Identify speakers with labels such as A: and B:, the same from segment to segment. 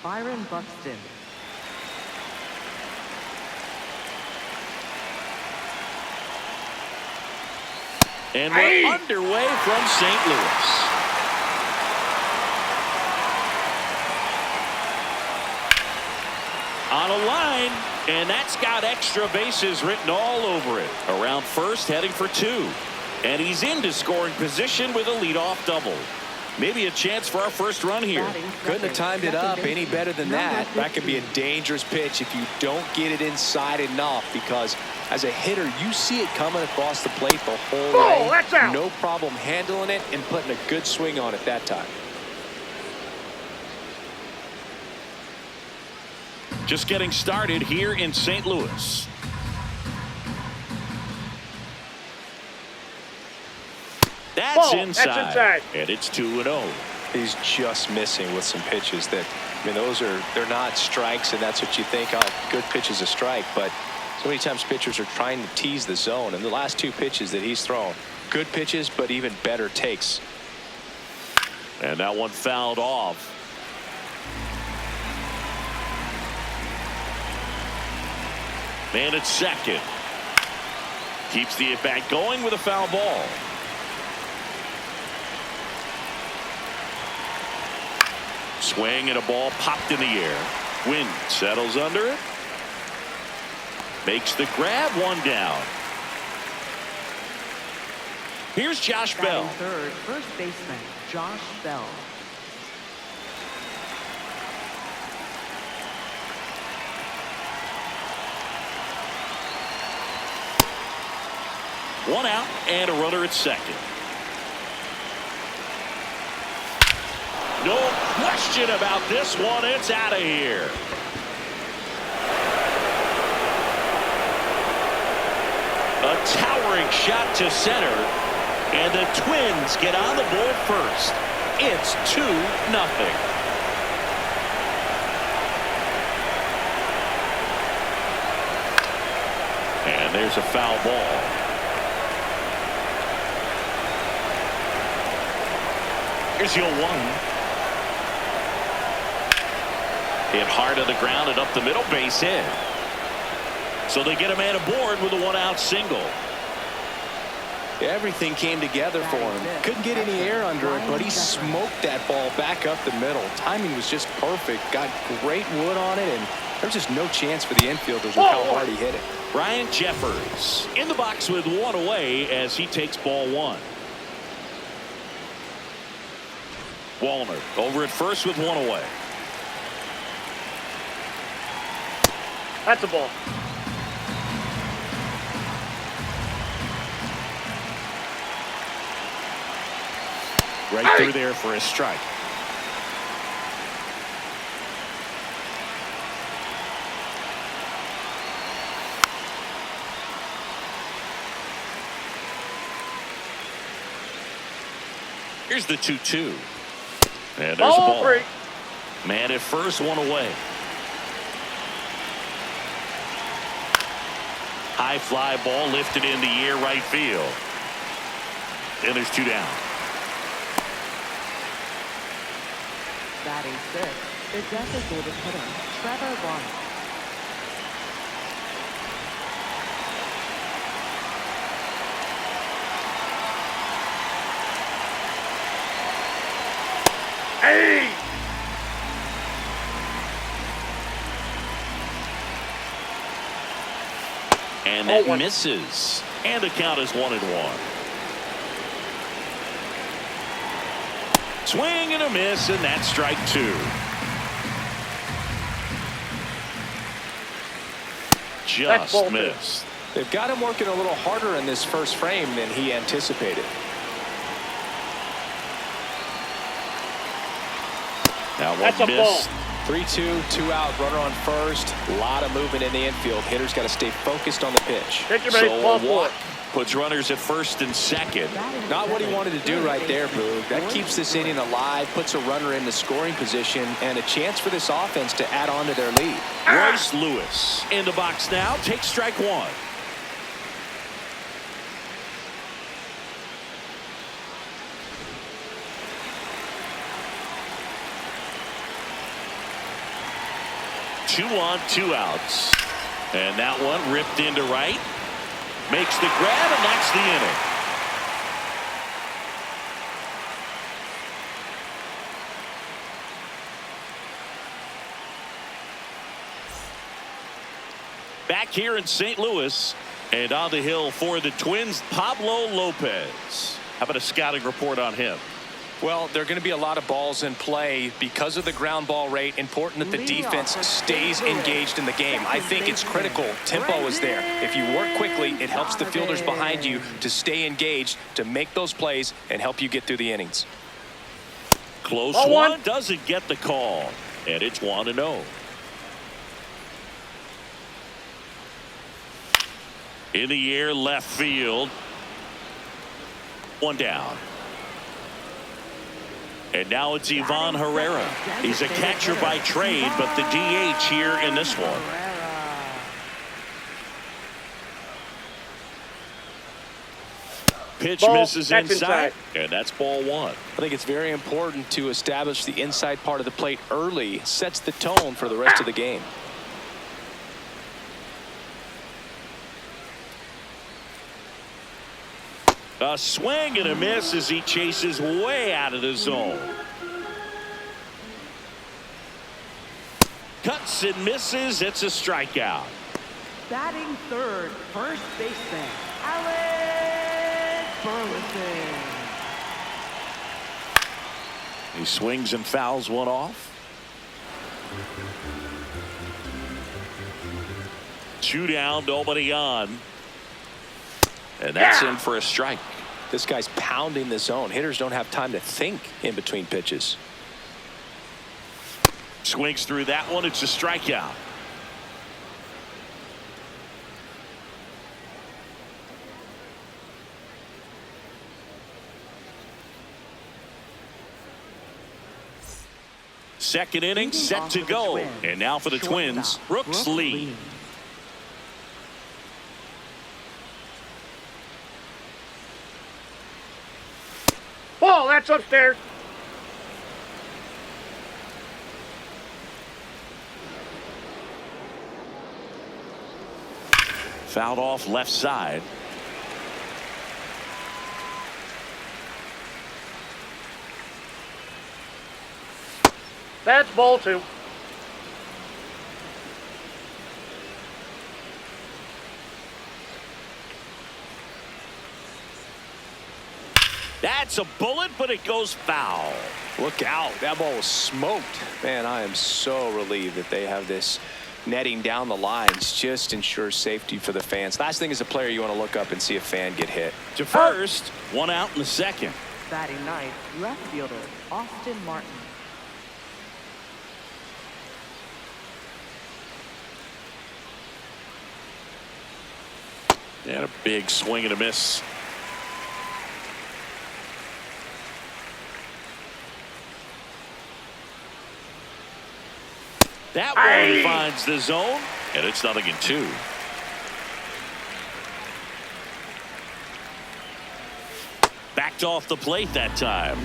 A: Byron Buxton.
B: And we're underway from St. Louis. On a line, and that's got extra bases written all over it. Around first, heading for two. And he's into scoring position with a leadoff double. Maybe a chance for our first run here.
C: Couldn't have timed it up any better than that. That could be a dangerous pitch if you don't get it inside enough, because as a hitter, you see it coming across the plate the whole way. No problem handling it and putting a good swing on it that time.
B: Just getting started here in St. Louis. That's inside. And it's 2-0.
C: He's just missing with some pitches that, I mean, they're not strikes, and that's what you think, oh, good pitch is a strike. But so many times pitchers are trying to tease the zone, and the last two pitches that he's thrown, good pitches, but even better takes.
B: And that one fouled off. Man at second. Keeps the at-bat going with a foul ball. Swing and a ball popped in the air. Wind settles under it. Makes the grab, one down. Here's Josh Bell.
A: Third, first baseman, Josh Bell.
B: One out and a runner at second. No question about this one. It's out of here. A towering shot to center, and the Twins get on the board first. It's 2-0. And there's a foul ball. Here's your one. Hit hard to the ground and up the middle, base hit. So they get a man aboard with a one-out single.
C: Everything came together for him. Couldn't get any air under it, but he smoked that ball back up the middle. Timing was just perfect. Got great wood on it, and there's just no chance for the infielders with how hard he hit it.
B: Ryan Jeffers in the box with one away as he takes ball one. Wallner over at first with one away.
D: That's a ball.
B: Right through there for a strike. Here's the 2-2. And there's a ball. Man at first, one away. High fly ball lifted in the air, right field. And there's two down.
A: Batting sixth, the designated hitter, Trevor Lawrence.
B: And that misses. And the count is 1-1. Swing and a miss, and that's strike two. Just missed.
C: They've got him working a little harder in this first frame than he anticipated.
B: Now one missed.
C: 3-2, 2 out, runner on first. A lot of movement in the infield. Hitters got to stay focused on the pitch.
B: So a walk puts runners at first and second.
C: Not what he wanted to do right there, Boog. That keeps this inning alive, puts a runner in the scoring position, and a chance for this offense to add on to their lead.
B: Royce Lewis in the box now. Takes strike one. 2 on, 2 outs. And that one ripped into right. Makes the grab, and that's the inning. Back here in St. Louis, and on the hill for the Twins, Pablo Lopez. How about a scouting report on him?
C: Well, there are going to be a lot of balls in play because of the ground ball rate. Important that the defense stays engaged in the game. I think it's critical. Tempo is there. If you work quickly, it helps the fielders behind you to stay engaged, to make those plays, and help you get through the innings.
B: Close one, doesn't get the call, and it's 1-0. In the air, left field. One down. And now it's Ivan Herrera. He's a catcher by trade, but the DH here in this one. Pitch misses inside, and that's ball 1.
C: I think it's very important to establish the inside part of the plate early. Sets the tone for the rest of the game.
B: A swing and a miss as he chases way out of the zone. Cuts and misses. It's a strikeout.
A: Batting third, first baseman, Alex Burleson.
B: He swings and fouls one off. 2 down, nobody on. And that's in for a strike.
C: This guy's pounding the zone. Hitters don't have time to think in between pitches.
B: Swings through that one. It's a strikeout. Second inning set to go. And now for the Twins, Brooks Lee.
D: Oh, that's upstairs.
B: Fouled off left side.
D: That's ball 2.
B: That's a bullet, but it goes foul.
C: Look out. That ball was smoked. Man, I am so relieved that they have this netting down the lines. Just ensures safety for the fans. Last thing as a player, you want to look up and see a fan get hit.
B: To first, 1 out in the second.
A: Batting ninth, left fielder, Austin Martin.
B: And a big swing and a miss. That one finds the zone, and it's 0-2. Backed off the plate that time.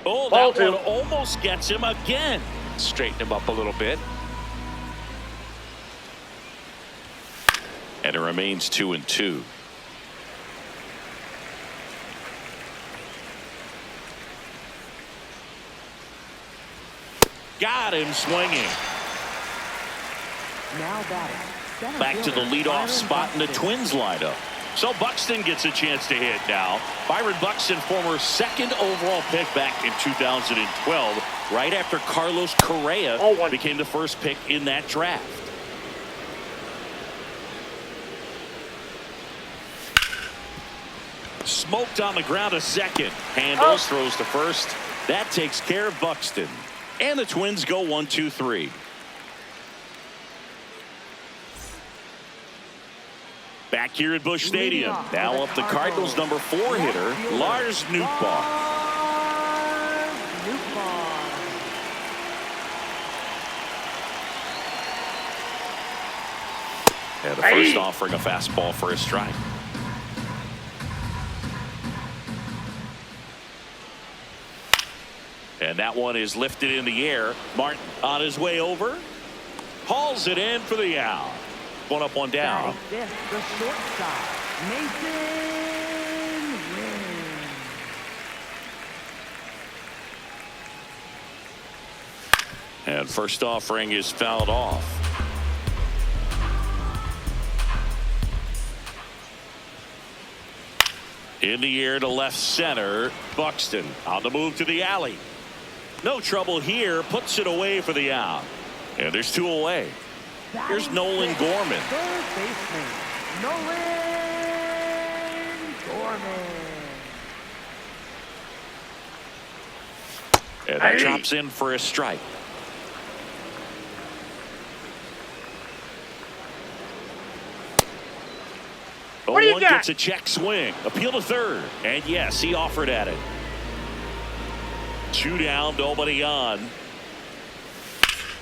B: Oh, that one almost gets him again.
C: Straighten him up a little bit.
B: And it remains 2-2. Got him swinging.
A: Now batting.
B: Back to the leadoff spot in the Twins lineup. So Buxton gets a chance to hit now. Byron Buxton, former 2nd overall pick back in 2012, right after Carlos Correa became the first pick in that draft. Smoked on the ground, a second. Handles, throws to first. That takes care of Buxton. And the Twins go 1-2-3. Back here at Busch Stadium. Now up the Cardinals' number 4 hitter, Lars Nootbaar. And the first offering a fastball for a strike. And that one is lifted in the air. Martin on his way over. Hauls it in for the out. One up, one down.
A: This, the shortstop, Mason Wynn.
B: And first offering is fouled off. In the air to left center. Buxton on the move to the alley. No trouble here. Puts it away for the out. And there's two away. Here's Nolan Gorman.
A: Third baseman, Nolan Gorman.
B: And that drops in for a strike.
D: What do you got?
B: Gets a check swing. Appeal to third. And yes, he offered at it. Two down, nobody on.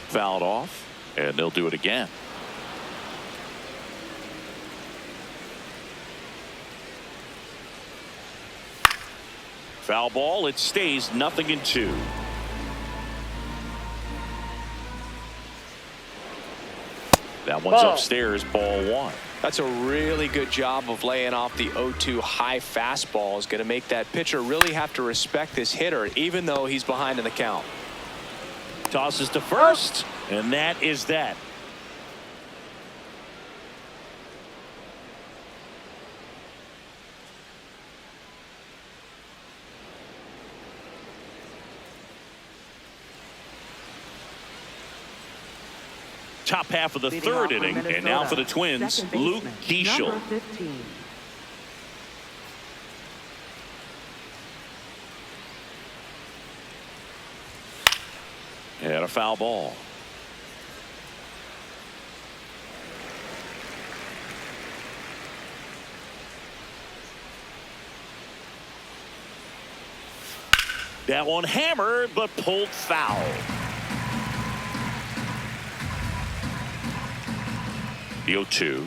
B: Fouled off. And they'll do it again. Foul ball. It stays 0-2. That one's upstairs. Ball one.
C: That's a really good job of laying off the 0-2 high fastball. Is going to make that pitcher really have to respect this hitter, even though he's behind in the count.
B: Tosses to first. And that is that. Top half of the third inning, and now for the Twins, Luke Keeschel.
A: Number 15.
B: And a foul ball. That one hammered, but pulled foul. The 0-2.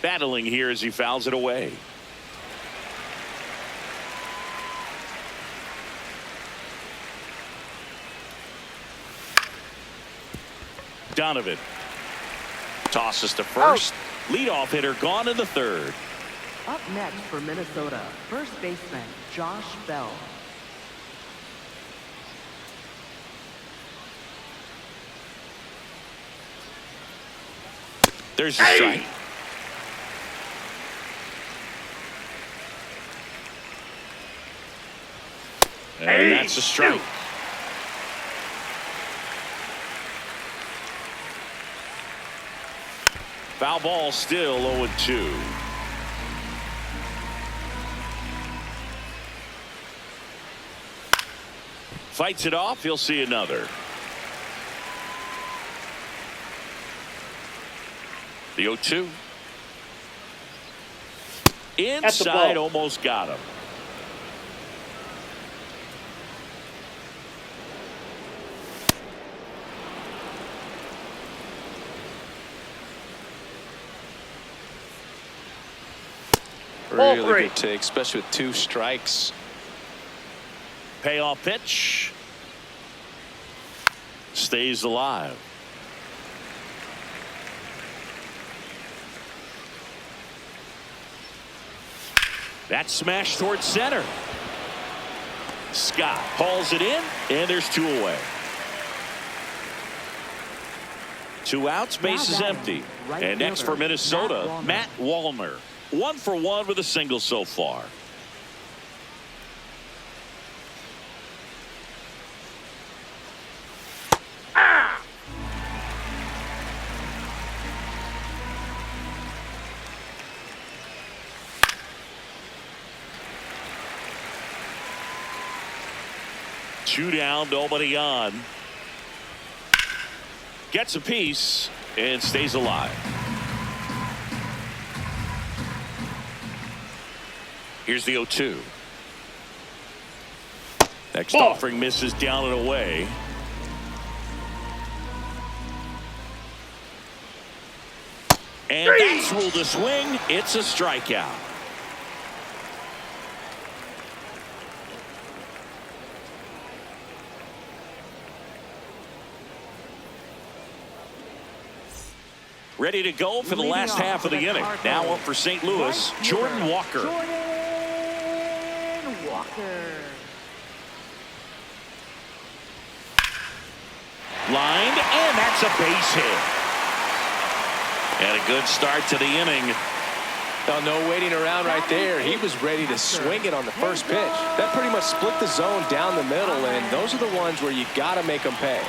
B: Battling here as he fouls it away. Donovan tosses to first. Leadoff hitter gone in the third.
A: Up next for Minnesota, first baseman Josh Bell.
B: There's the strike. And that's a strike. Foul ball, still 0-2. Fights it off. He'll see another. The 0-2. Inside, almost got him.
C: Really good take, especially with two strikes.
B: Payoff pitch. Stays alive. That smash towards center. Scott hauls it in, and there's two away. Two outs, base is empty. And next for Minnesota, Matt Wallner. 1 for 1 with a single so far. Two down, nobody on. Gets a piece and stays alive. Here's the 0-2. Next offering misses down and away. And that's ruled a swing. It's a strikeout. Ready to go for the last half of the inning. Now up for St. Louis, Jordan Walker.
A: Jordan Walker.
B: Lined, and that's a base hit. And a good start to the inning.
C: Well, no waiting around right there. He was ready to swing it on the first pitch. That pretty much split the zone down the middle, and those are the ones where you got to make them pay.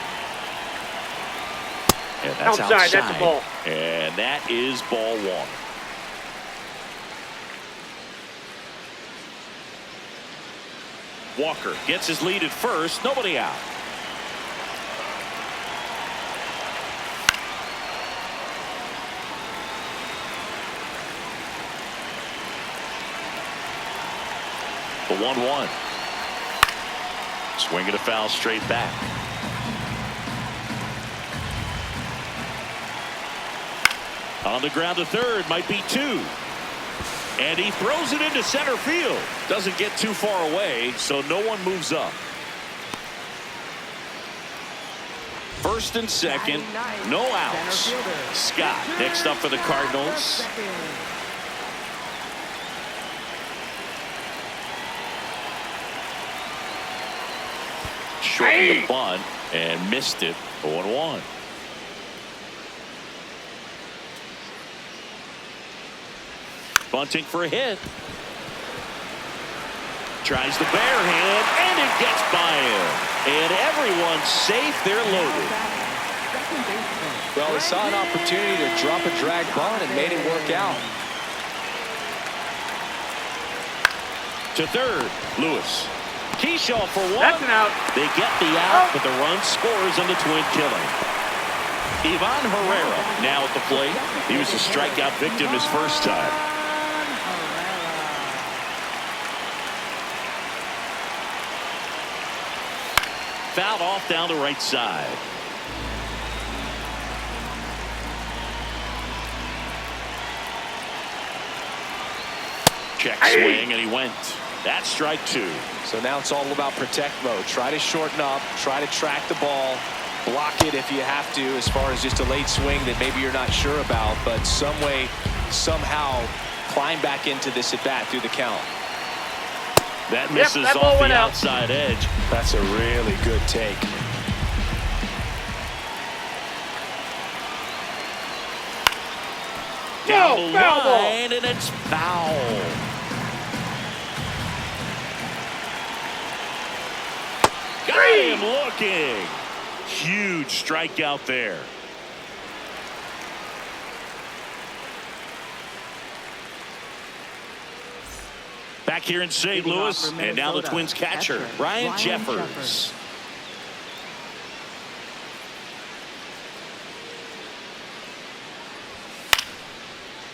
B: And that's
D: outside. That's a ball.
B: And that is ball one. Walker gets his lead at first. Nobody out. The 1-1. Swing and a foul straight back. On the ground to third, might be two. And he throws it into center field. Doesn't get too far away, so no one moves up. First and second, no outs. Scott next up for the Cardinals. Shortened the bunt and missed it. 0-1. Bunting for a hit. Tries the barehand, and it gets by him. And everyone's safe. They're loaded.
C: Well, they saw an opportunity to drop a drag bunt and made it work out.
B: To third, Lewis. Keyshaw for one.
D: That's an out.
B: They get the out, but the run scores on the twin killing. Ivan Herrera now at the plate. He was a strikeout victim his first time. Fouled off down the right side. Check swing, and he went. That's strike two.
C: So now it's all about protect mode. Try to shorten up, try to track the ball, block it if you have to, as far as just a late swing that maybe you're not sure about, but some way, somehow climb back into this at bat through the count.
B: That misses
D: that
B: off the
D: out.
B: outside edge.
C: That's a really good take.
B: Down the
D: foul ball.
B: line, and it's foul. Got him looking. Huge strikeout there. Back here in St.
A: Leading off
B: Louis,
A: for
B: and now the
A: Minnesota,
B: Twins catcher, Ryan Jeffers.
A: Jeffers.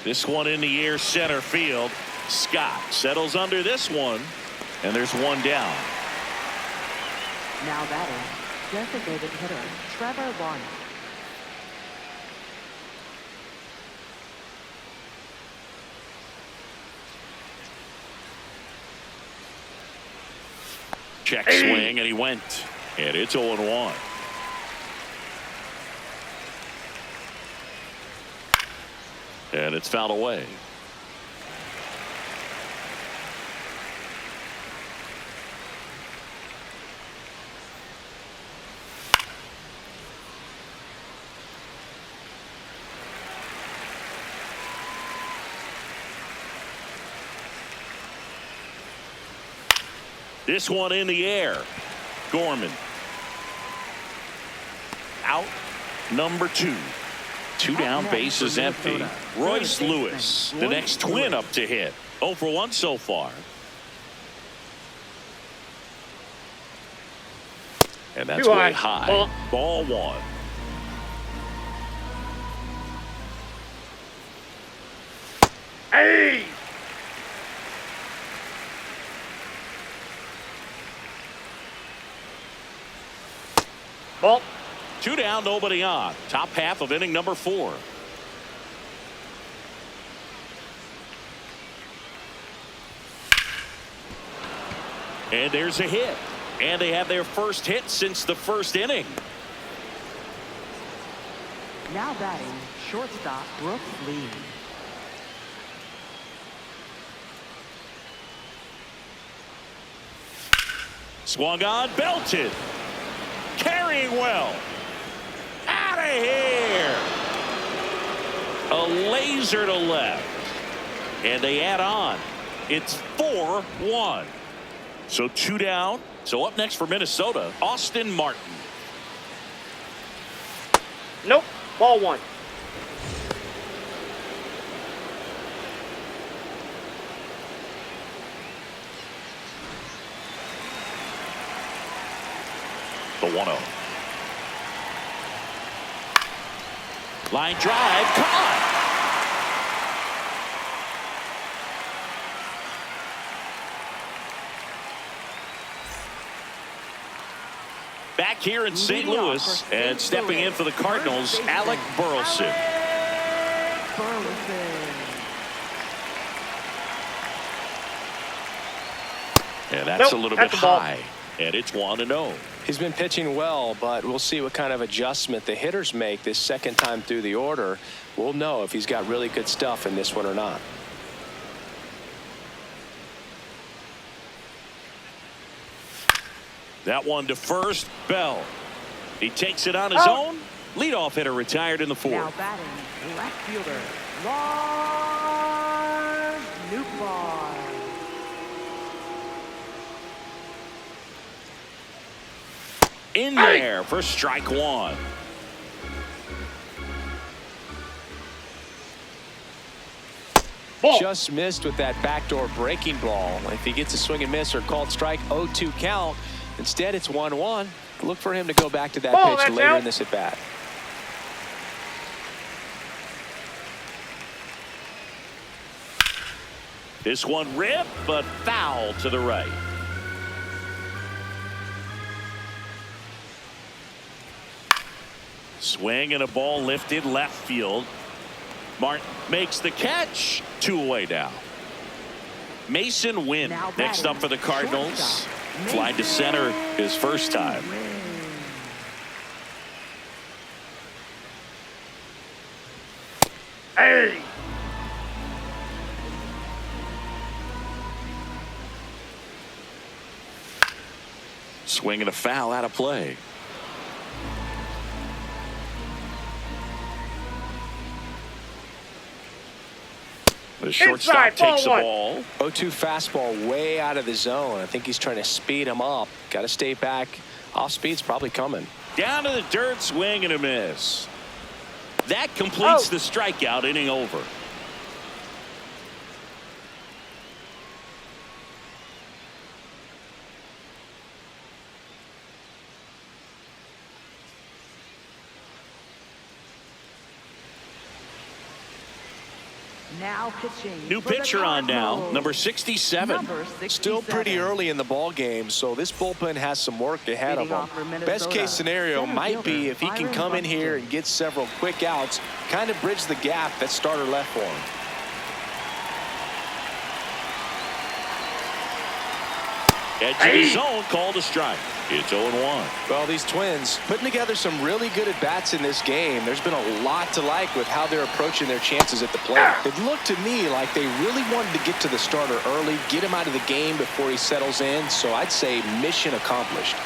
B: This one in the air, center field. Scott settles under this one, and there's one down.
A: Now batting, designated hitter Trevor One.
B: Check swing, and he went. And it's 0-1. And it's fouled away. This one in the air. Gorman. Out number two. Two down, bases empty. Royce Lewis, the next Twin up to hit. 0 for 1 so far. And that's way high. Ball one.
D: Hey! Ball.
B: Two down, nobody on. Top half of inning number 4. And there's a hit. And they have their first hit since the first inning.
A: Now batting, shortstop Brooks Lee.
B: Swung on, belted. Carrying well. Out of here. A laser to left. And they add on. It's 4-1. So 2 down. So up next for Minnesota, Austin Martin.
D: Nope. Ball 1.
B: The 1-0. Line drive, caught. Back here in St. Louis and stepping in for the Cardinals, Alec Burleson. And that's a little bit high. And it's 1-0.
C: He's been pitching well, but we'll see what kind of adjustment the hitters make this second time through the order. We'll know if he's got really good stuff in this one or not.
B: That one to first, Bell. He takes it on his own. Leadoff hitter retired in the 4th.
A: Now batting, left fielder, Lars Nootbaar.
B: In there for strike 1.
D: Ball.
C: Just missed with that backdoor breaking ball. If he gets a swing and miss or called strike, 0-2 count. Instead, it's 1-1. Look for him to go back to that pitch later in this at bat.
B: This one ripped, but foul to the right. Swing and a ball lifted left field. Martin makes the catch. 2 away now. Mason Wynn next up for the Cardinals. Flying to center his first time.
D: Hey.
B: Swing and a foul out of play. The shortstop takes the ball.
C: 0-2 fastball way out of the zone. I think he's trying to speed him up. Got to stay back. Off speed's probably coming.
B: Down to the dirt, swing and a miss. That completes the strikeout, inning over.
A: Now pitching.
B: New pitcher on now, number 67.
C: Still pretty early in the ball game, so this bullpen has some work ahead of them. Best case scenario might be if he can come in here and get several quick outs, kind of bridge the gap that starter left for him.
B: Edge of the zone, called a strike. It's 0-1.
C: Well, these Twins putting together some really good at-bats in this game. There's been a lot to like with how they're approaching their chances at the plate. It looked to me like they really wanted to get to the starter early, get him out of the game before he settles in. So I'd say mission accomplished.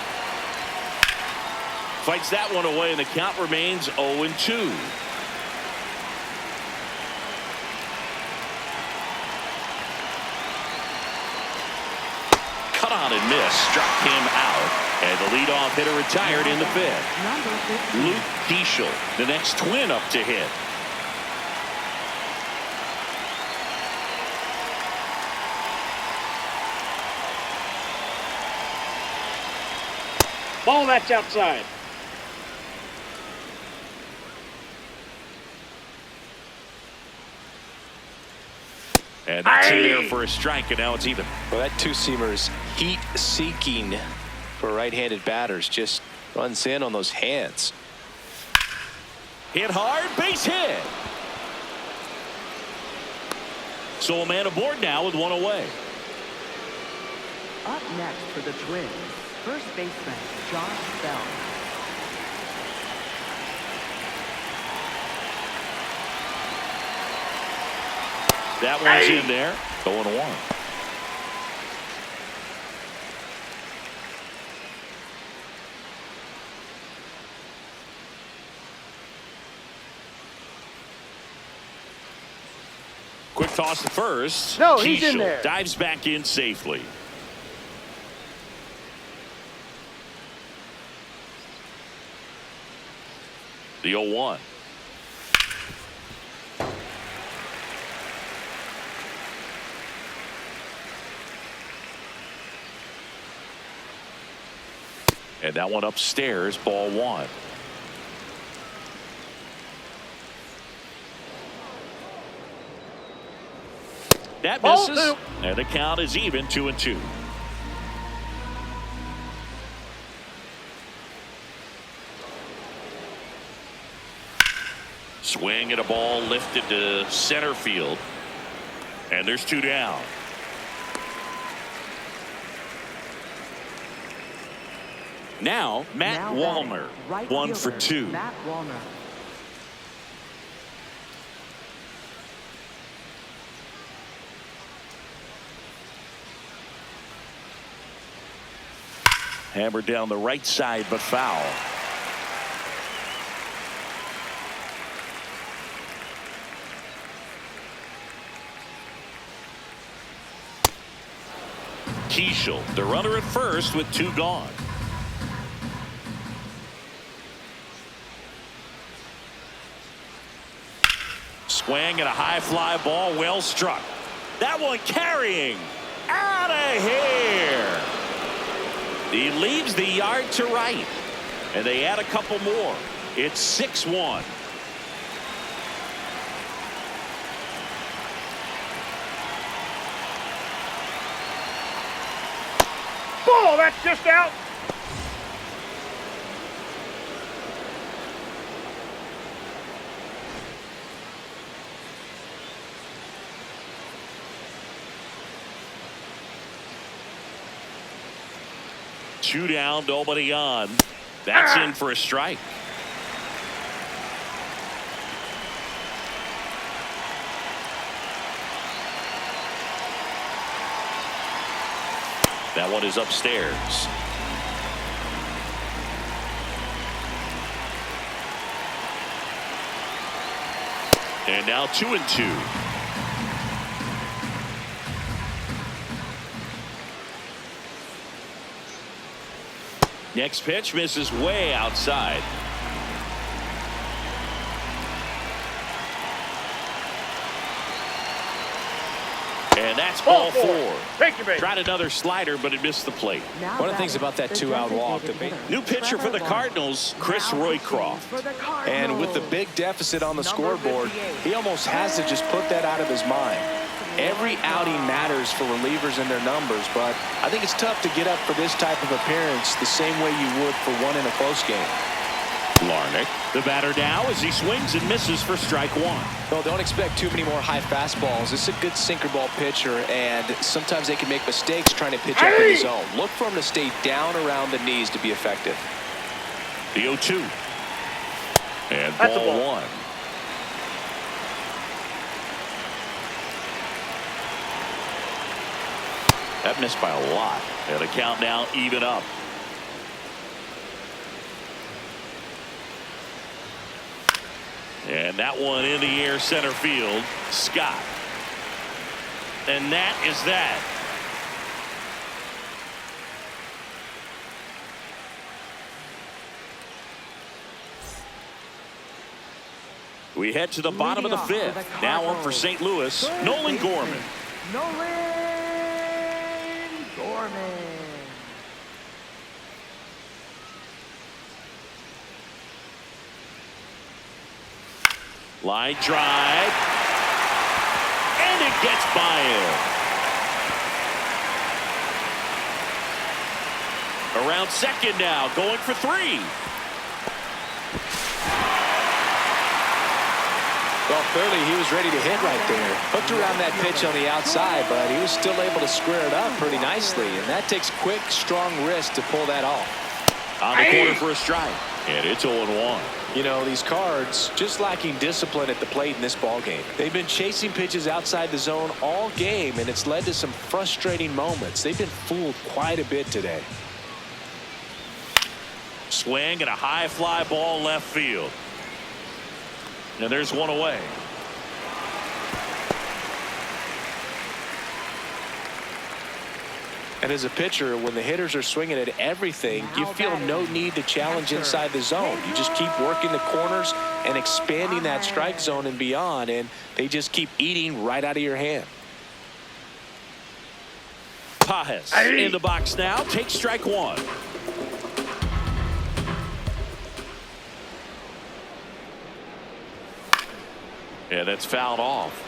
B: Fights that one away, and the count remains 0-2. Cut on and miss, struck him out. And the leadoff hitter retired in the 5th. Luke Keeschel, the next Twin up to hit.
D: Ball, that's outside.
B: And that's in there for a strike, and now it's even.
C: Well, that two-seamer is heat-seeking for right-handed batters. Just runs in on those hands.
B: Hit hard, base hit. So a man aboard now with one away.
A: Up next for the Twins, first baseman Josh Bell.
B: That one's in there. 0-1. Quick toss to first.
D: No, he's in there.
B: Dives back in safely. The 0-1. And that one upstairs, ball 1. That misses, and the count is even 2-2. Swing and a ball lifted to center field, and there's 2 down. Now Matt Wallner,
A: right
B: 1 for
A: fielder,
B: 2.
A: Matt Wallner.
B: Hammered down the right side, but foul. Keishel, the runner at first with 2 gone. Swing and a high fly ball, well struck. That one carrying out of here. He leaves the yard to right, and they add a couple more. It's 6-1.
D: Ball, that's just out.
B: Two down, nobody on. That's in for a strike. That one is upstairs. And now 2-2. Next pitch misses way outside. And that's ball 4.
D: Take your base.
B: Tried another slider, but it missed the plate.
A: Now
C: One of the things about that 2-out walk,
B: New pitcher for the Cardinals, Chris Roycroft.
C: and with the big deficit on the scoreboard, he almost has to just put that out of his mind. Every outing matters for relievers and their numbers, but I think it's tough to get up for this type of appearance the same way you would for one in a close game.
B: Larnach, the batter now as he swings and misses for strike 1.
C: Well, don't expect too many more high fastballs. This is a good sinker ball pitcher, and sometimes they can make mistakes trying to pitch up in the zone. Look for him to stay down around the knees to be effective.
B: The 0-2. And
D: That's a
B: ball
D: ball.
B: 1. That missed by a lot. And the count now even up. And that one in the air center field. Scott. And that is that. We head to the bottom of the 5th. Now on for St. Louis, Nolan Gorman.
A: Nolan Gorman.
B: Line drive. And it gets by him. Around second now, going for 3.
C: Well, clearly he was ready to hit right there. Hooked around that pitch on the outside, but he was still able to square it up pretty nicely, and that takes quick, strong wrist to pull that off.
B: On the corner for a strike. And it's 0-1.
C: You know, these Cards just lacking discipline at the plate in this ball game. They've been chasing pitches outside the zone all game, and it's led to some frustrating moments. They've been fooled quite a bit today.
B: Swing and a high fly ball left field. And there's one away.
C: And as a pitcher, when the hitters are swinging at everything, you feel no need to challenge inside the zone. You just keep working the corners and expanding that strike zone and beyond, and they just keep eating right out of your hand.
B: Pages in the box now. Takes strike one. And that's fouled off.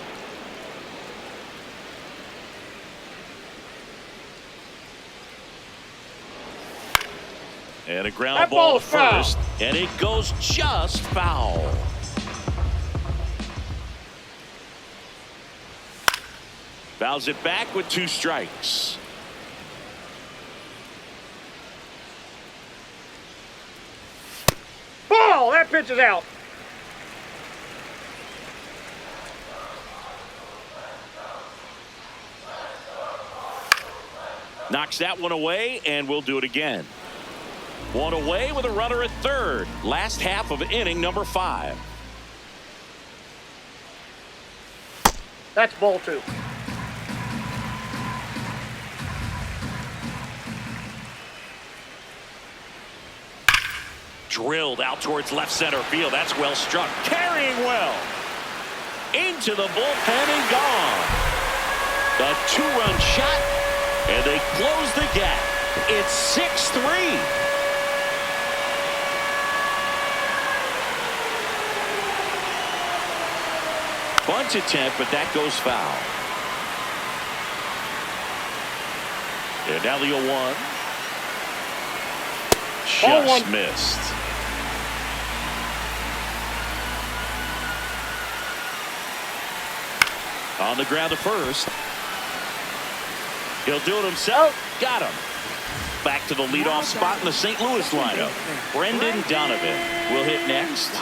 B: And a ground ball to first, and it goes just foul. Fouls it back with 2 strikes.
D: Ball! That pitch is out.
B: Knocks that one away, and we'll do it again. One away with a runner at third. Last half of inning number 5.
D: That's ball 2.
B: Drilled out towards left center field. That's well struck. Carrying well. Into the bullpen and gone. A 2-run shot, and they close the gap. It's 6-3. Bunt attempt, but that goes foul. And now the 0-1. Just missed. On the ground to first. He'll do it himself. Got him. Back to the leadoff spot in the St. Louis lineup. Brendan Donovan will hit next.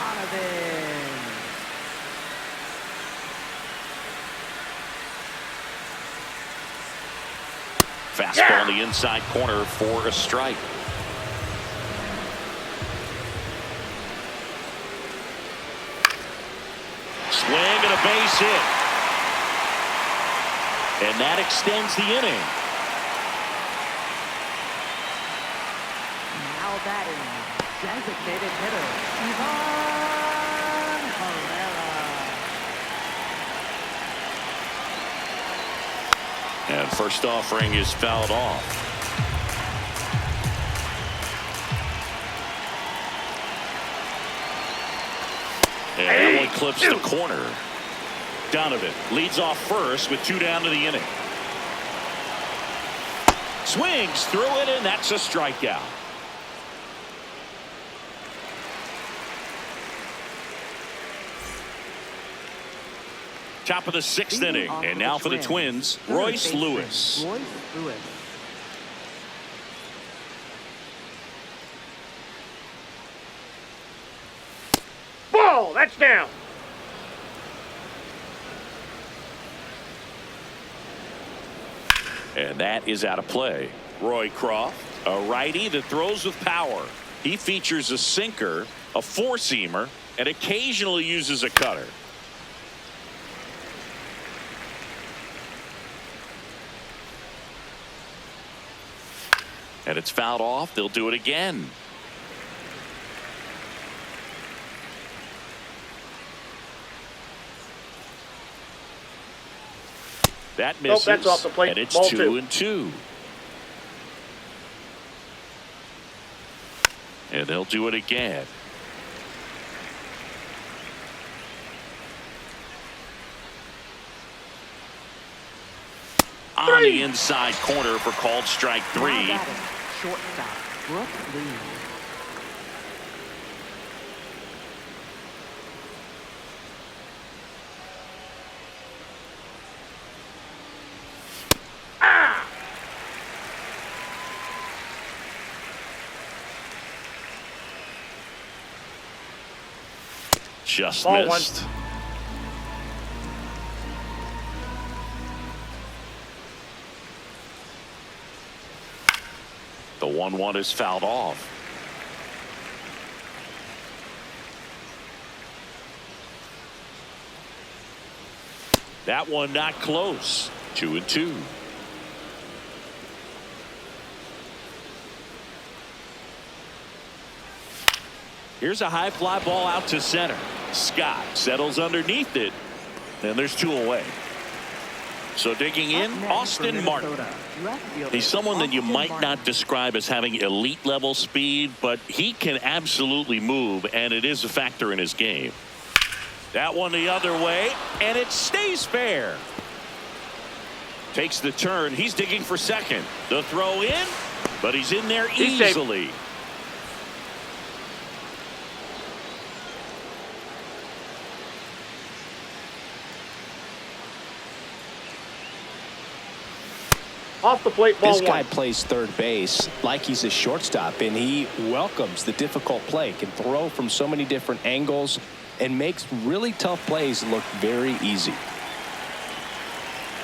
B: Fastball on the inside corner for a strike. Swing and a base hit. And that extends the inning.
A: Now batting, designated hitter, Ivan Herrera.
B: And first offering is fouled off. And that one clips the corner. Donovan leads off first with 2 down to the inning. Swings through it, and that's a strikeout. Top of the 6th inning, and now for the Twins, Royce Lewis.
D: Ball! That's down.
B: And that is out of play. Roy Croft, a righty that throws with power. He features a sinker, a 4-seamer, and occasionally uses a cutter. And it's fouled off. They'll do it again. That misses.
D: That's off the plate.
B: And it's
D: Ball
B: 2-2. And they'll do it again. On the inside corner for called strike 3.
A: Shortstop, Brooke Lee.
B: Just
D: Ball
B: missed. The 1-1 is fouled off. That one not close. 2-2. Here's a high fly ball out to center. Scott settles underneath it, and there's 2 away. So digging in, Austin Martin. He's someone that you might not describe as having elite level speed, but he can absolutely move, and it is a factor in his game. That one the other way, and it stays fair. Takes the turn. He's digging for second. The throw in, but he's in there easily.
D: Off the plate, ball
C: This guy
D: 1.
C: plays third base like he's a shortstop, and he welcomes the difficult play, can throw from so many different angles, and makes really tough plays look very easy.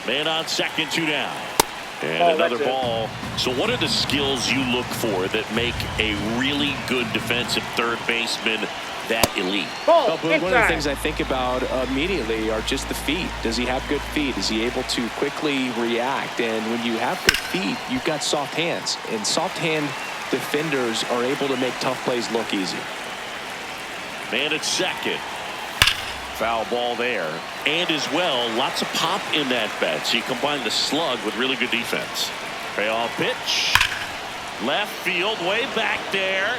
B: Man on second, 2 down. And
D: Oh,
B: another
D: that's it.
B: ball. So what are the skills you look for that make a really good defensive third baseman that elite?
D: Ball,
C: Well, but one of the
D: inside.
C: things I think about immediately are just the feet. Does he have good feet? Is he able to quickly react? And when you have good feet, you've got soft hands. And soft hand defenders are able to make tough plays look easy.
B: Man at second. Foul ball there. And as well, lots of pop in that bat. So you combine the slug with really good defense. Payoff pitch. Left field, way back there.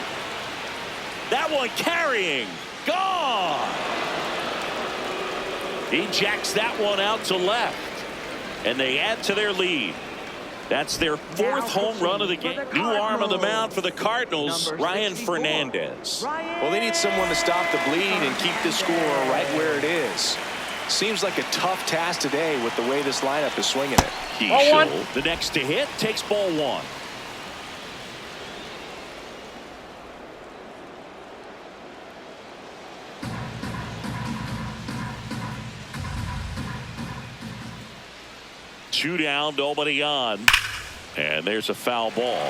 B: That one carrying. Gone. He jacks that one out to left. And they add to their lead. That's their 4th home run of the game. New arm on the mound for the Cardinals, Ryan Fernandez.
C: Well, they need someone to stop the bleed and keep the score right where it is. Seems like a tough task today with the way this lineup is swinging it.
D: Ball 1.
B: The next to hit takes ball 1. Two down, nobody on. And there's a foul ball.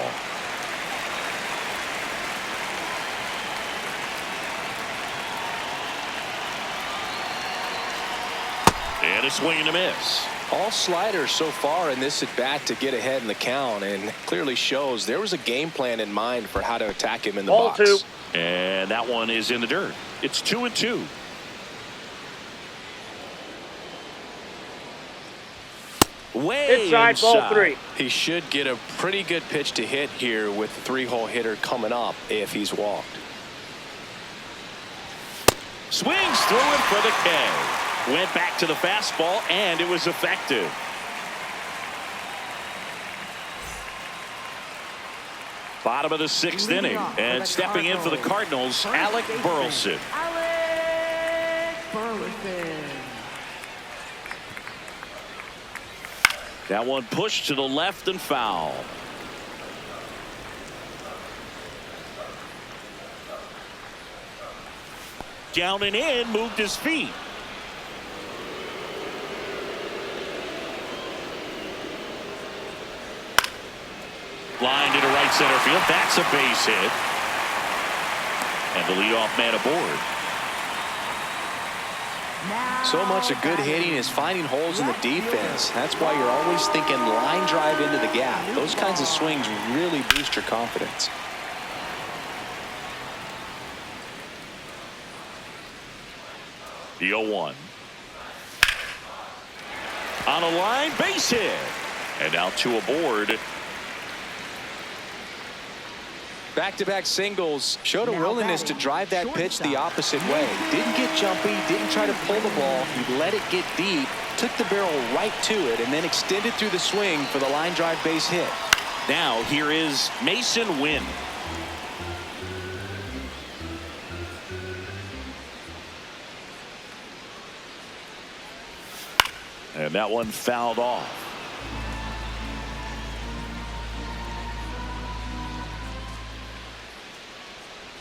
B: And a swing and a miss.
C: All sliders so far in this at bat to get ahead in the count, and clearly shows there was a game plan in mind for how to attack him in the
D: Ball
C: box.
D: 2.
B: And that one is in the dirt. It's 2-2. Way
D: Inside, ball 3.
C: He should get a pretty good pitch to hit here with the 3-hole hitter coming up if he's walked.
B: Swings through him for the K. Went back to the fastball, and it was effective. Bottom of the 6th inning, and stepping in for the Cardinals, Alec Burleson.
A: Alec Burleson.
B: That one pushed to the left and foul. Down and in, moved his feet. Line into right center field. That's a base hit. And the leadoff man aboard.
C: So much of good hitting is finding holes in the defense. That's why you're always thinking line drive into the gap. Those kinds of swings really boost your confidence.
B: The 0-1. On a line, base hit. And now 2 aboard.
C: Back-to-back singles showed a willingness to drive that pitch the opposite way. Didn't get jumpy, didn't try to pull the ball. He let it get deep, took the barrel right to it, and then extended through the swing for the line drive base hit.
B: Now here is Mason Wynn. And that one fouled off.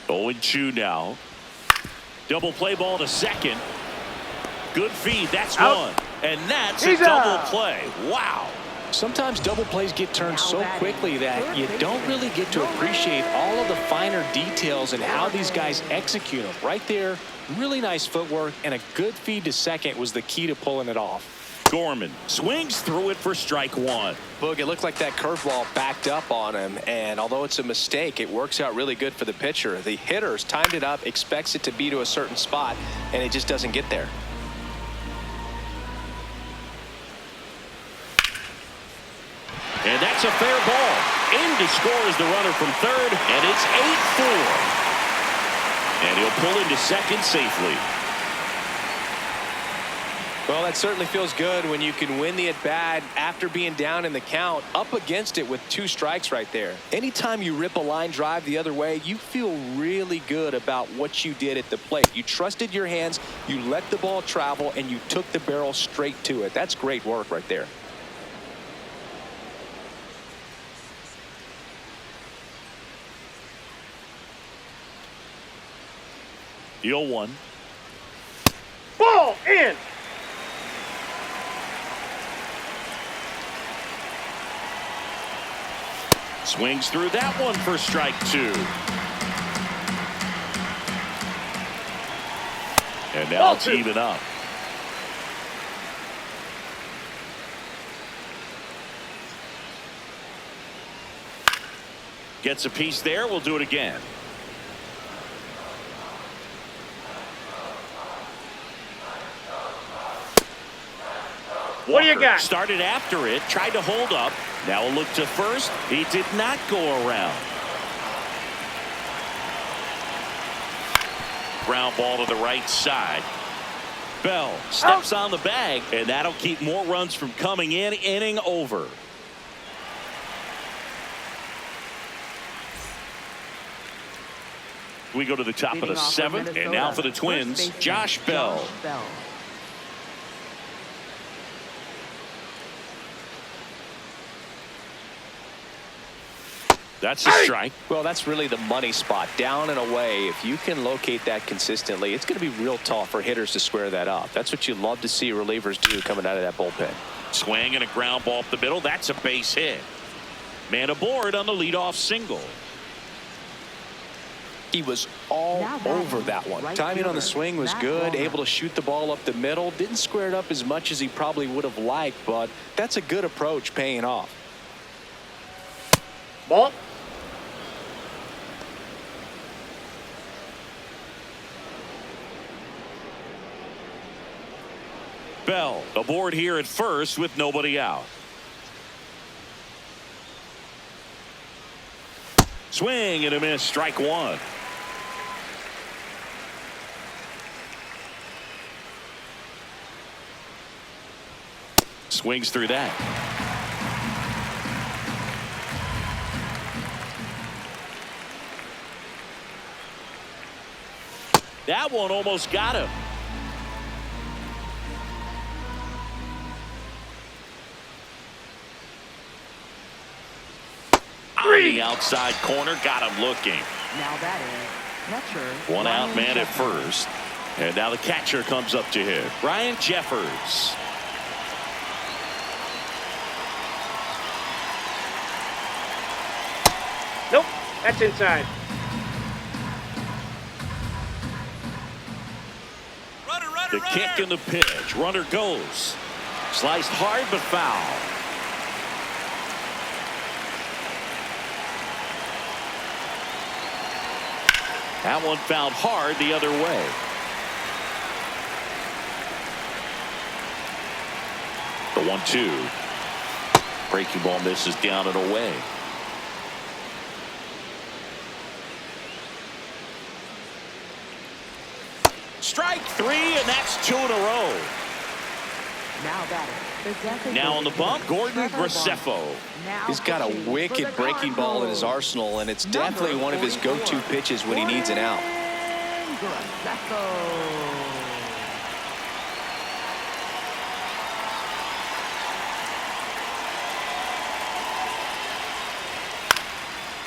B: Oh, and 2 now. Double play ball to second. Good feed. That's
D: Out.
B: one. And that's
D: He's
B: a double
D: out.
B: play. Wow.
C: Sometimes double plays get turned so quickly that you don't really get to appreciate all of the finer details and how these guys execute them. Right there, really nice footwork, and a good feed to second was the key to pulling it off.
B: Gorman swings through it for strike one.
C: Boog, it looked like that curveball backed up on him, and although it's a mistake, it works out really good for the pitcher. The hitter's timed it up, expects it to be to a certain spot, and it just doesn't get there.
B: And that's a fair ball. In to score is the runner from third, and it's 8-4. And he'll pull into second safely.
C: Well, that certainly feels good when you can win the at-bat after being down in the count, up against it with 2 strikes right there. Anytime you rip a line drive the other way, you feel really good about what you did at the plate. You trusted your hands, you let the ball travel, and you took the barrel straight to it. That's great work right there.
B: The 0-1.
D: Ball in.
B: Swings through that one for strike 2. And now
D: Ball
B: it's
D: 2.
B: even up. Gets a piece there. We'll do it again.
D: What do you
B: Walker
D: got?
B: started after it, tried to hold up. Now a look to first. He did not go around. Ground ball to the right side. Bell steps on the bag, and that'll keep more runs from coming in. Inning over. We go to the top of the
A: Leading off for
B: 7th, and
A: Minnesota,
B: now for the
A: first
B: Twins,
A: baseman,
B: Josh Bell.
A: Josh Bell.
B: That's a strike.
C: Well, that's really the money spot, down and away. If you can locate that consistently, it's going to be real tough for hitters to square that up. That's what you love to see relievers do coming out of that bullpen.
B: Swing and a ground ball up the middle. That's a base hit. Man aboard on the leadoff single.
C: He was all over that one.
A: Right
C: Timing on the
A: fielder,
C: swing was
A: Matt
C: good,
A: Wallner.
C: able to shoot the ball up the middle. Didn't square it up as much as he probably would have liked, but that's a good approach paying off.
D: Ball.
B: Bell aboard here at first with nobody out. Swing and a miss. Strike 1. Swings through that. That one almost got him. On the outside corner, got him looking.
A: Now that is catcher.
B: One out
A: Ryan
B: man at
A: Jeffers.
B: first. And now the catcher comes up to hit. Ryan Jeffers.
D: Nope. That's inside.
B: The kick and the pitch. Runner goes. Sliced hard but foul. That one fouled hard the other way. The 1-2. Breaking ball misses down and away. Strike 3, and that's 2 in a row.
A: Now that is the designated
B: Now on the bump, Gordon
A: Trevor
B: Graceffo.
A: Ball. Now
C: He's got a
A: pitching for
C: wicked
A: the
C: breaking ball in his
A: Cardinals.
C: arsenal, and it's
A: Number
C: definitely one of his
A: 44,
C: go-to pitches when he needs an out.
A: Graceffo.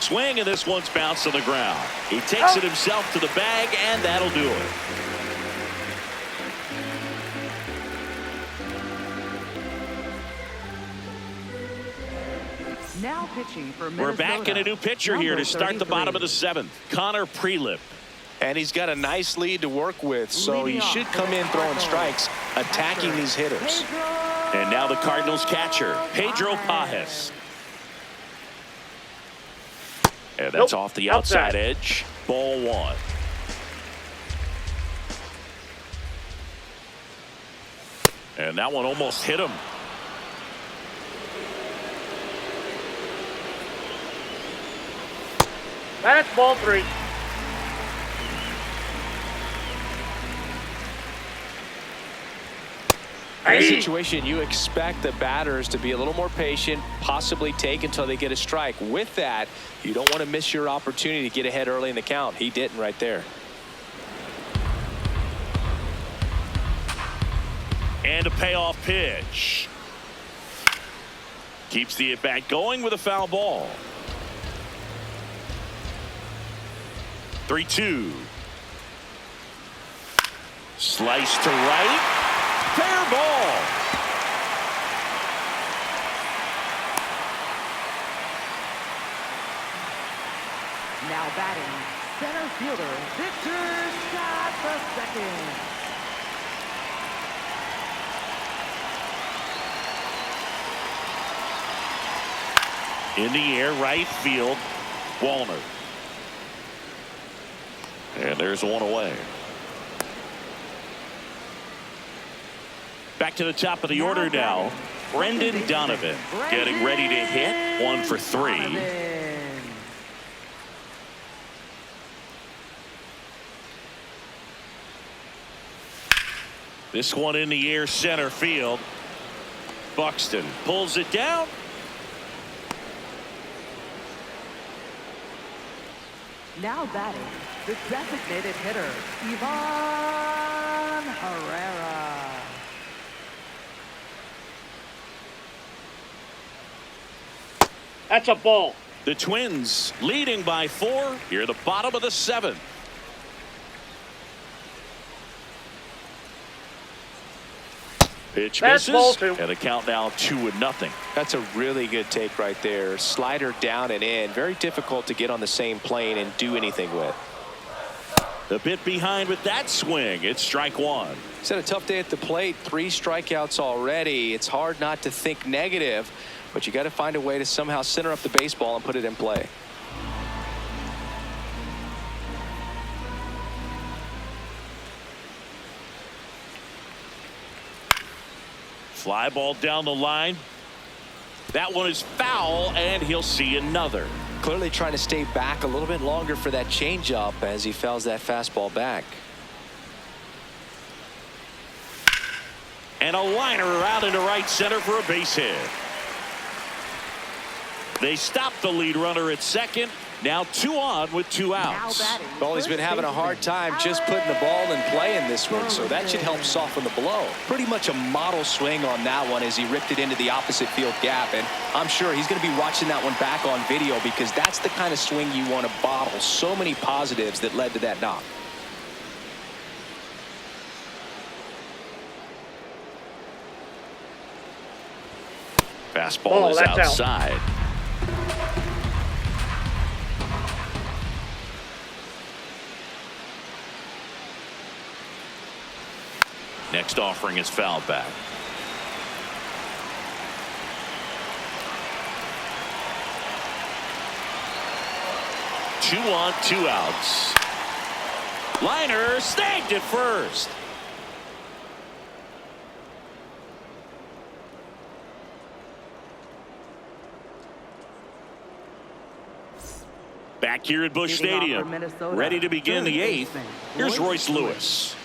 B: swing, and this one's bounced on the ground. He takes it himself to the bag, and that'll do it.
A: Now pitching for Minnesota.
B: We're back in a new pitcher here to start the bottom of the 7th. Connor Prelip.
C: And he's got a nice lead to work with, so he should come in throwing strikes, attacking these hitters.
B: And now the Cardinals catcher, Pedro Pajes. And that's off the outside edge. Ball 1. And that one almost hit him.
D: That's ball 3.
C: In this situation, you expect the batters to be a little more patient, possibly take until they get a strike. With that, you don't want to miss your opportunity to get ahead early in the count. He didn't right there.
B: And a payoff pitch. Keeps the at-bat going with a foul ball. 3-2. Slice to right. Fair ball.
A: Now batting, center fielder Victor Scott II.
B: In the air, right field, Wallner. And there's one away. Back to the top of the order now. Brendan Donovan getting ready to hit. 1 for 3. This one in the air, center field. Buxton pulls it down.
A: Now batting, the designated hitter, Ivan Herrera.
D: That's a ball.
B: The Twins leading by 4 here at the bottom of the 7th. Pitch
D: That's
B: misses,
D: ball 2.
B: and the count now 2-0.
C: That's a really good take right there. Slider down and in. Very difficult to get on the same plane and do anything with.
B: A bit behind with that swing. It's strike 1.
C: He's had a tough day at the plate. 3 strikeouts already. It's hard not to think negative, but you got to find a way to somehow center up the baseball and put it in play.
B: Fly ball down the line. That one is foul, and he'll see another.
C: Clearly trying to stay back a little bit longer for that changeup as he fouls that fastball back.
B: And a liner out into right center for a base hit. They stop the lead runner at second. Now 2 on with 2 outs.
C: Well, he's been having a hard time just putting the ball in play in this one, so that should help soften the blow. Pretty much a model swing on that one as he ripped it into the opposite field gap, and I'm sure he's going to be watching that one back on video because that's the kind of swing you want to bottle. So many positives that led to that knock.
B: Fastball is outside.
D: Out.
B: Next offering is fouled back. Two on, 2 outs. Liner snagged at first. Back here at Busch Stadium, ready to begin the 8th. Here's Royce Lewis.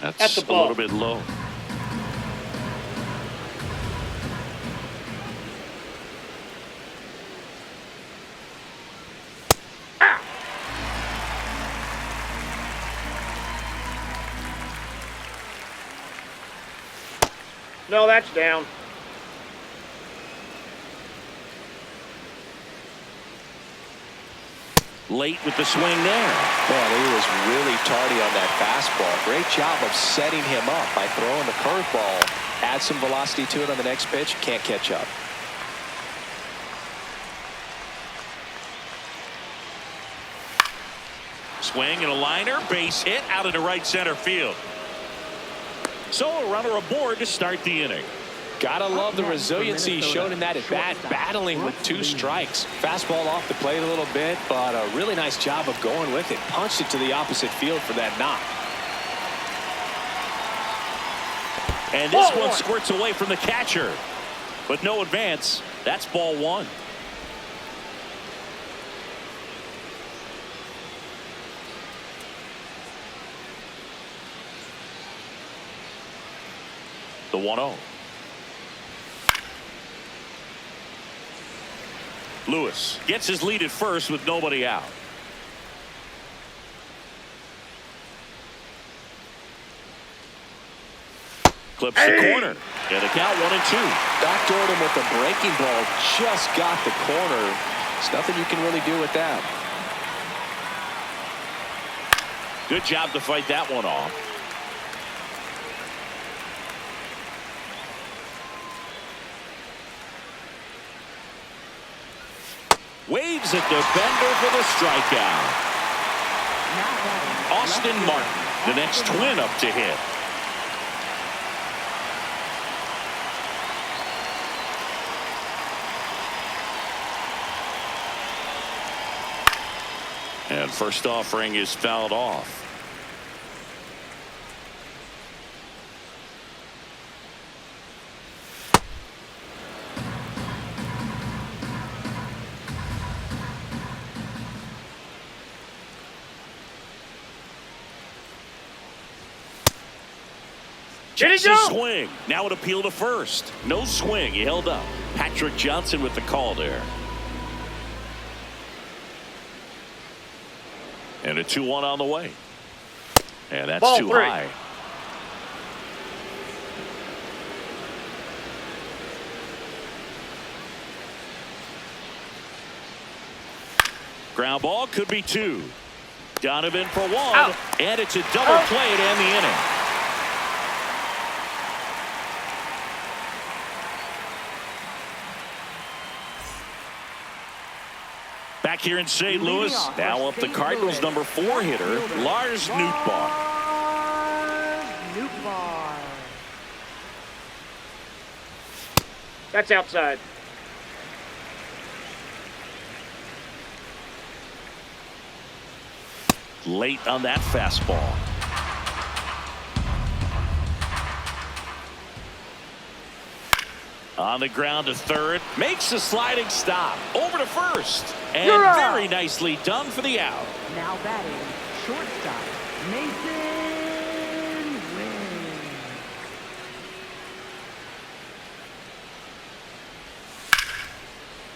B: That's a little bit low.
D: No, that's down.
B: Late with the swing there.
C: Man, he was really tardy on that fastball. Great job of setting him up by throwing the curveball. Add some velocity to it on the next pitch. Can't catch up.
B: Swing and a liner. Base hit out into right center field. So a runner aboard to start the inning.
C: Gotta love the resiliency shown in that at bat, battling with 2 strikes. Fastball off the plate a little bit, but a really nice job of going with it. Punched it to the opposite field for that knock.
B: And this one squirts away from the catcher, but no advance. That's ball 1. The 1-0. Lewis gets his lead at first with nobody out. Clips the corner. And the count 1-2.
C: Backdoored him with the breaking ball. Just got the corner. There's nothing you can really do with that.
B: Good job to fight that one off. Waves at the bender for the strikeout. Austin Martin, the next twin up to hit. And first offering is fouled off. Checks his swing. Now an appeal to first. No swing. He held up. Patrick Johnson with the call there. And a 2-1 on the way. And that's
D: Ball
B: too
D: 3.
B: high. Ground ball could be 2. Donovan for 1.
D: Out.
B: And it's a double play to end the inning. Back here in St. Louis, now up the Cardinals' number 4 hitter, Lars Nootbaar.
D: That's outside.
B: Late on that fastball. On the ground to third, makes a sliding stop. Over to first. And very nicely done for the out.
A: Now batting, shortstop, Mason Wynn.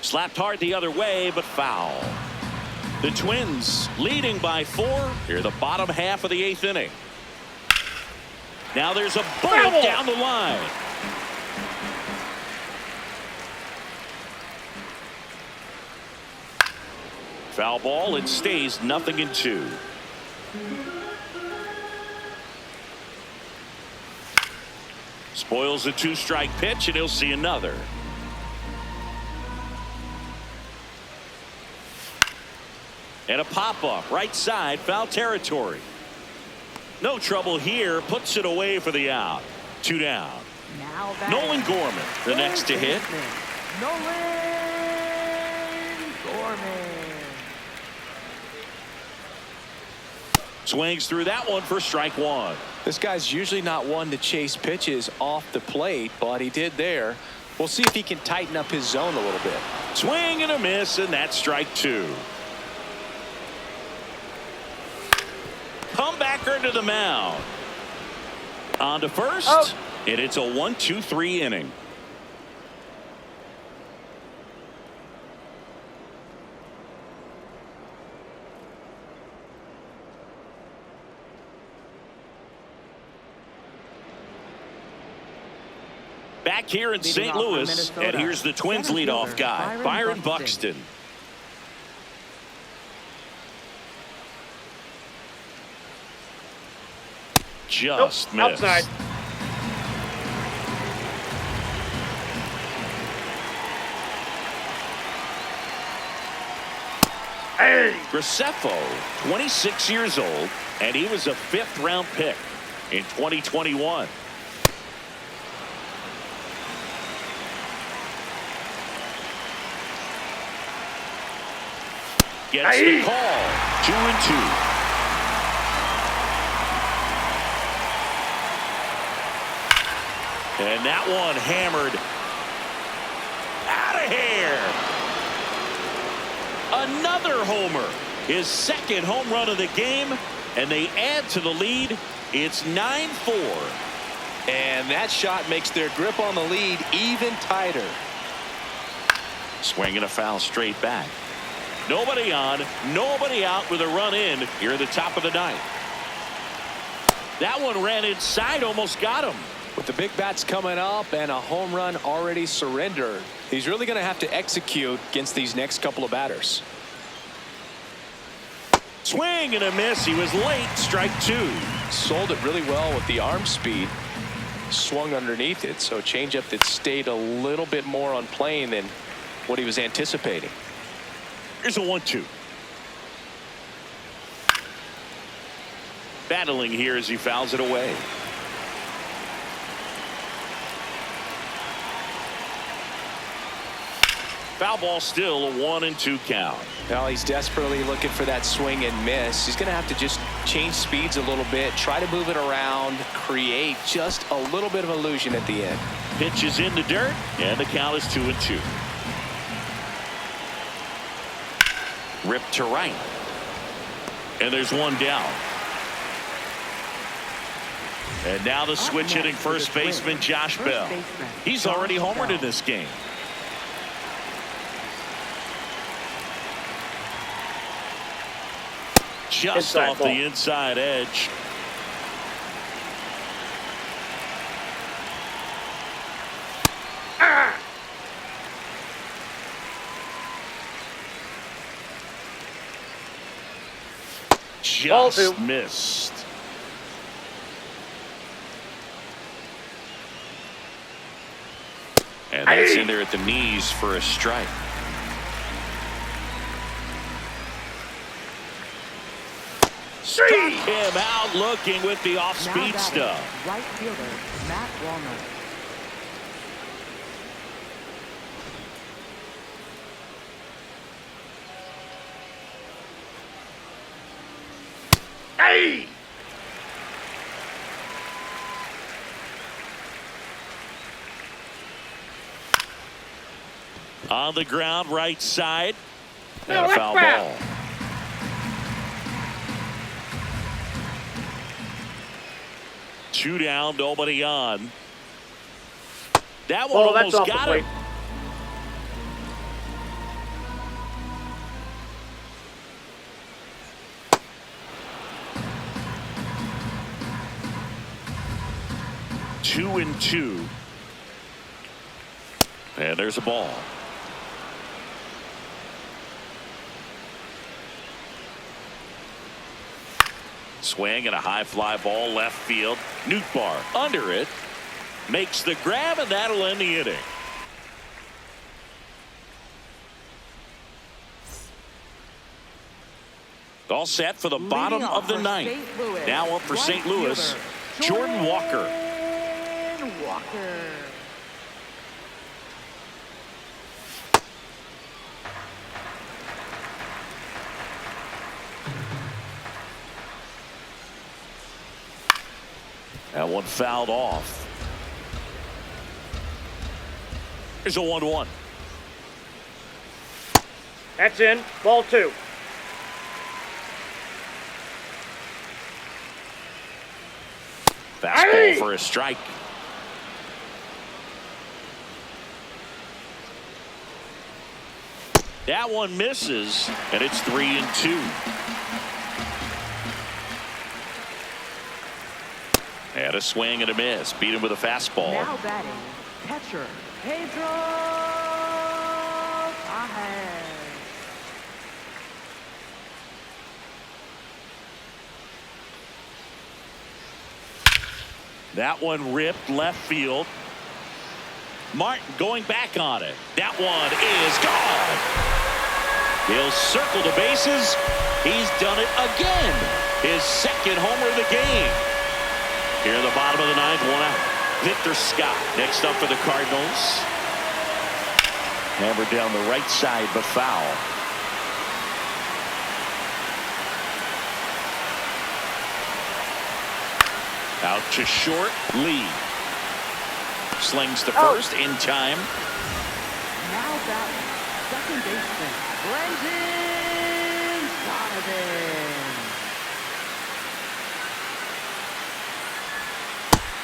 B: Slapped hard the other way, but foul. The Twins leading by 4 here the bottom half of the 8th inning. Now there's a bullet down the line. Foul ball. It stays 0-2. Spoils a 2-strike pitch, and he'll see another. And a pop-up right side, foul territory. No trouble here. Puts it away for the out. 2 down.
A: Now
B: Nolan Gorman, the next to hit.
A: Nolan Gorman.
B: Swings through that one for strike 1.
C: This guy's usually not one to chase pitches off the plate, but he did there. We'll see if he can tighten up his zone a little bit.
B: Swing and a miss, and that's strike 2. Comebacker to the mound. On to first. And it's a 1-2-3 inning. Back here in
A: Leading
B: St.
A: off for
B: Louis,
A: Minnesota,
B: and here's the Twins
A: center
B: leadoff
A: fielder,
B: guy, Byron Buxton. Just
D: Nope,
B: missed.
D: outside. Hey!
B: Graceffo, 26 years old, and he was a 5th-round pick in 2021. Gets the call. 2-2. And that one hammered out of here. Another homer. His 2nd home run of the game, and they add to the lead. It's 9-4.
C: And that shot makes their grip on the lead even tighter.
B: Swinging a foul straight back. Nobody on, nobody out with a run in here at the top of the 9th. That one ran inside, almost got him.
C: With the big bats coming up and a home run already surrendered, he's really going to have to execute against these next couple of batters.
B: Swing and a miss. He was late. Strike 2.
C: Sold it really well with the arm speed. Swung underneath it, so changeup that stayed a little bit more on plane than what he was anticipating.
B: Here's a 1-2. Battling here as he fouls it away. Foul ball, still a 1-2 count.
C: Now he's desperately looking for that swing and miss. He's going to have to just change speeds a little bit, try to move it around, create just a little bit of illusion at the end.
B: Pitch is in the dirt, and the count is 2-2. Ripped to right. And there's one down. And now the switch hitting first baseman Josh Bell. He's already homered in this game. Just off the inside edge. Just missed. And that's in there at the knees for a strike. Struck him out looking with the off-speed stuff.
A: Right fielder, Matt Walner.
D: Hey!
B: On the ground, right side. And a foul ball. Two down, nobody on. That one almost got him. Two and two. And there's a ball. Swing and a high fly ball left field. Nootbaar under it. Makes the grab, and that'll end the inning. All set for the bottom of the 9th. Now up for St. Louis, Jordan Walker. That one fouled off. Here's a 1-1.
D: That's in. Ball 2.
B: Fastball for a strike. That one misses, and it's 3-2. And a swing and a miss. Beat him with a fastball.
A: Now batting, Catcher, Pedro Pajes.
B: That one ripped left field. Martin going back on it. That one is gone. He'll circle the bases. He's done it again. His second homer of the game. Here in the bottom of the ninth, 1 out. Victor Scott next up for the Cardinals. Hammered down the right side, but foul. Out to short, Lee. Slings to first in time.
A: Now batting, second baseman, Brendan Donovan.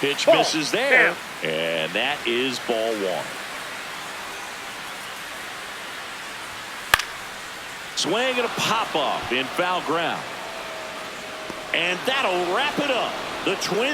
B: Pitch misses there. And that is ball 1. Swing and a pop up in foul ground. And that'll wrap it up. The Twins